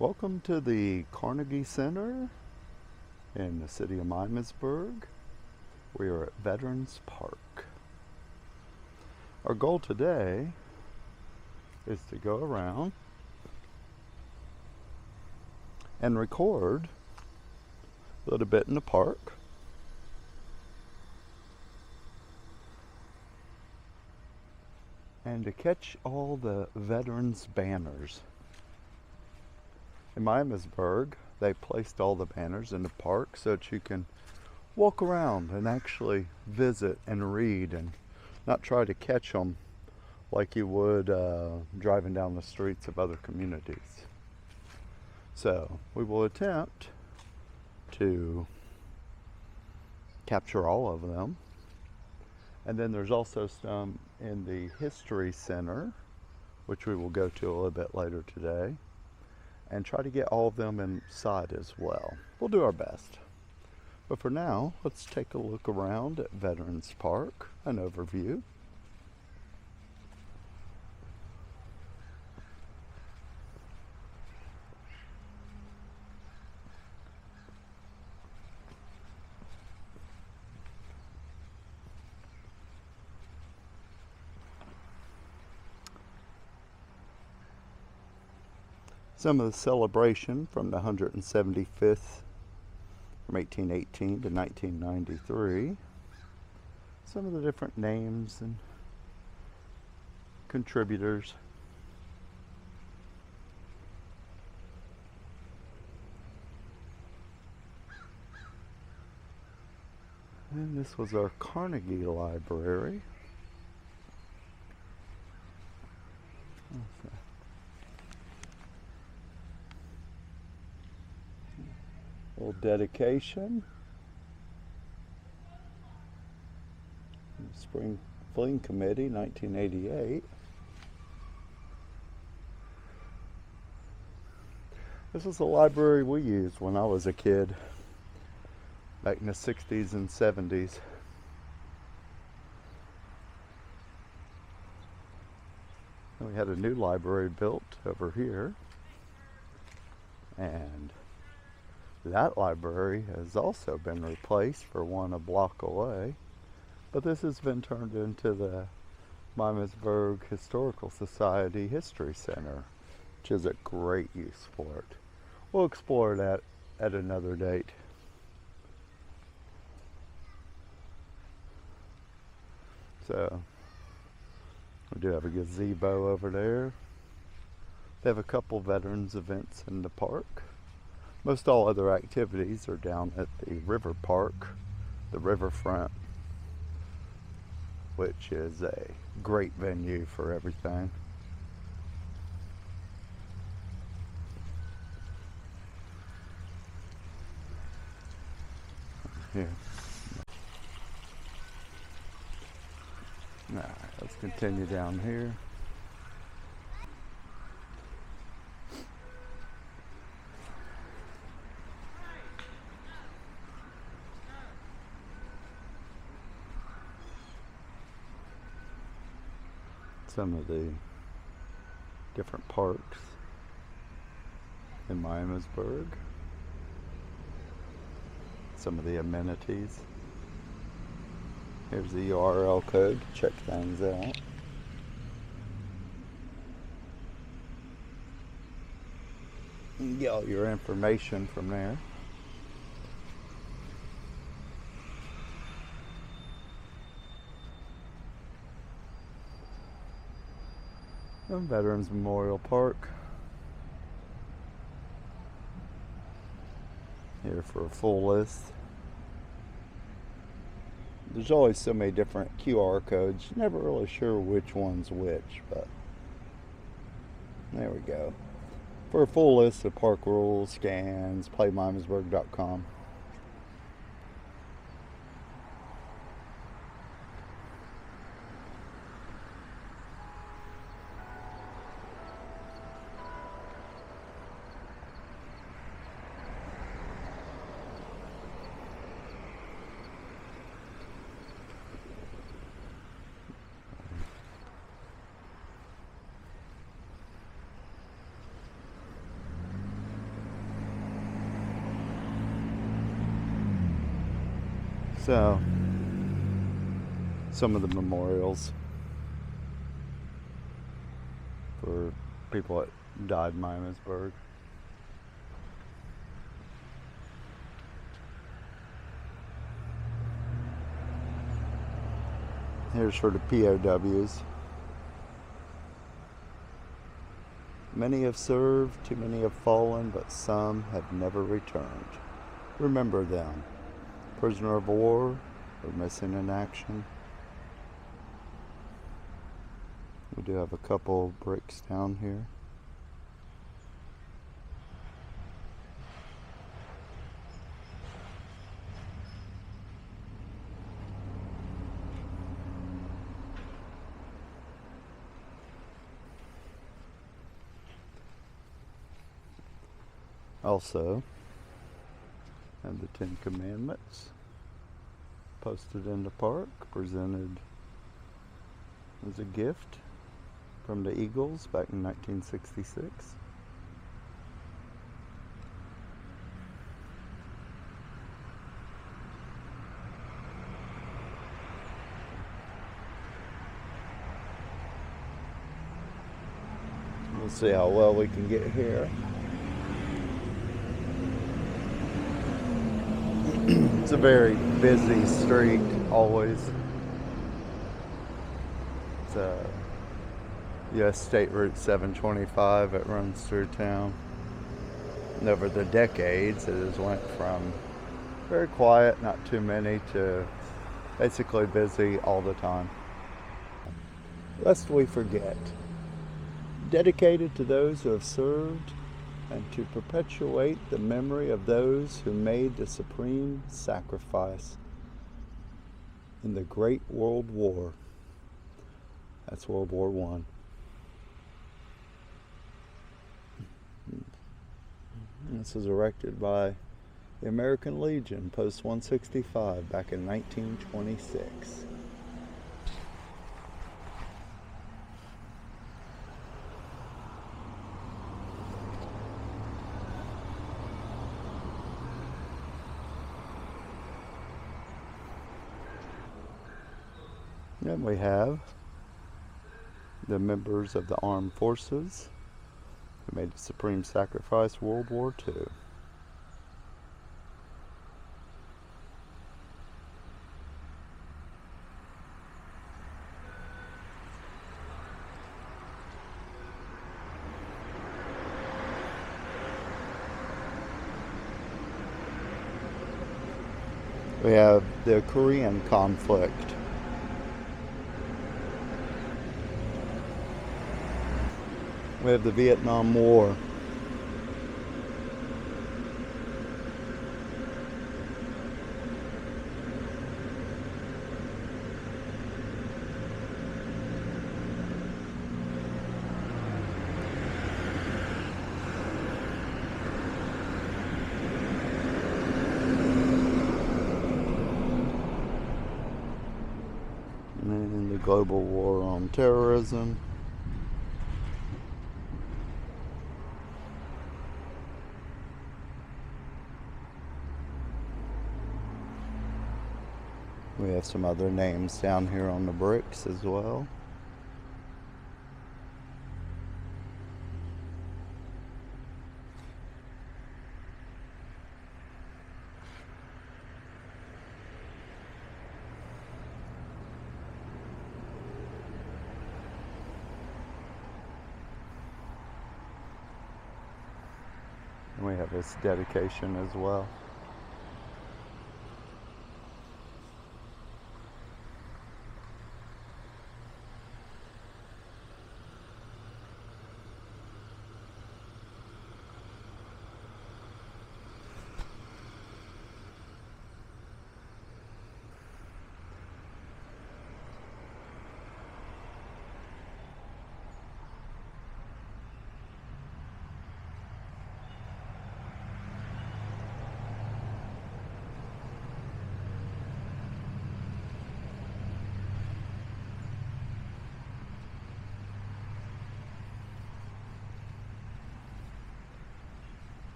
Welcome to the Carnegie Center in the city of Miamisburg. We are at Veterans Park. Our goal today is to go around and record a little bit in the park. And to catch all the veterans banners. In Miamisburg, they placed all the banners in the park so that you can walk around and actually visit and read and not try to catch them like you would driving down the streets of other communities. So we will attempt to capture all of them. And then there's also some in the History Center, which we will go to a little bit later today, and try to get all of them inside as well. We'll do our best. But for now, let's take a look around at Veterans Park, an overview. Some of the celebration from the 175th from 1818 to 1993. Some of the different names and contributors. And this was our Carnegie Library. Little dedication. Spring Fling Committee, 1988. This was the library we used when I was a kid, back in the 60s and 70s. And we had a new library built over here, and that library has also been replaced for one a block away, but this has been turned into the Miamisburg Historical Society History Center, which is a great use for it. We'll explore that at another date. So, we do have a gazebo over there. They have a couple veterans events in the park. Most all other activities are down at the river park, the riverfront, which is a great venue for everything. Here. All right, let's continue down here. Some of the different parks in Miamisburg, some of the amenities. Here's the URL code to check things out. You can get all your information from there. Veterans Memorial Park. Here for a full list. There's always so many different QR codes. Never really sure which one's which, but there we go. For a full list of park rules, scans, playmiamisburg.com. So, some of the memorials for people that died in Miamisburg. Here's for the POWs. Many have served, too many have fallen, but some have never returned. Remember them. Prisoner of war or missing in action. We do have a couple bricks down here. Also, have the Ten Commandments posted in the park, presented as a gift from the Eagles back in 1966. We'll see how well we can get here. It's a very busy street, always. It's a US State Route 725. It runs through town. And over the decades, it has went from very quiet, not too many, to basically busy all the time. Lest we forget, dedicated to those who have served and to perpetuate the memory of those who made the supreme sacrifice in the Great World War. That's World War I. This was erected by the American Legion, Post 165, back in 1926. Then we have the members of the armed forces who made the supreme sacrifice, World War II. We have the Korean conflict. We have the Vietnam War. And the global war on terrorism. We have some other names down here on the bricks as well. And we have this dedication as well.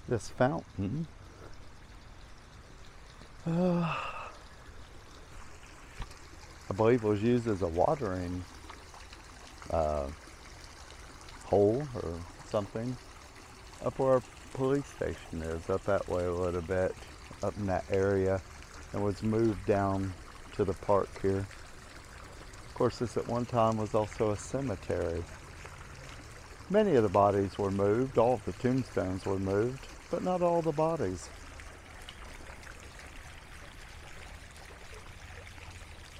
This fountain I believe was used as a watering hole or something up where our police station is, up that way a little bit, up in that area, and was moved down to the park here. Of course, this at one time was also a cemetery. Many of the bodies were moved, all of the tombstones were moved, but not all the bodies.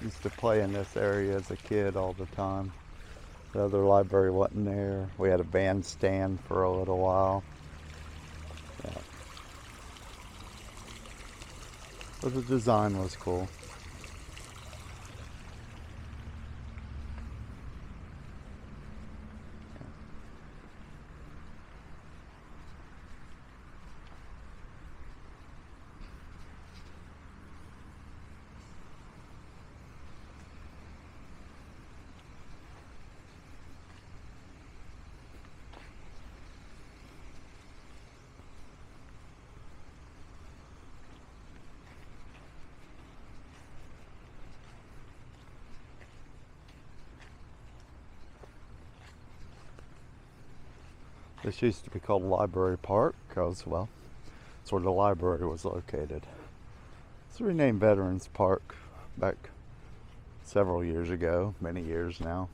Used to play in this area as a kid all the time. The other library wasn't there. We had a bandstand for a little while. Yeah. But the design was cool. This used to be called Library Park because, well, that's where the library was located. It's renamed Veterans Park back several years ago, many years now.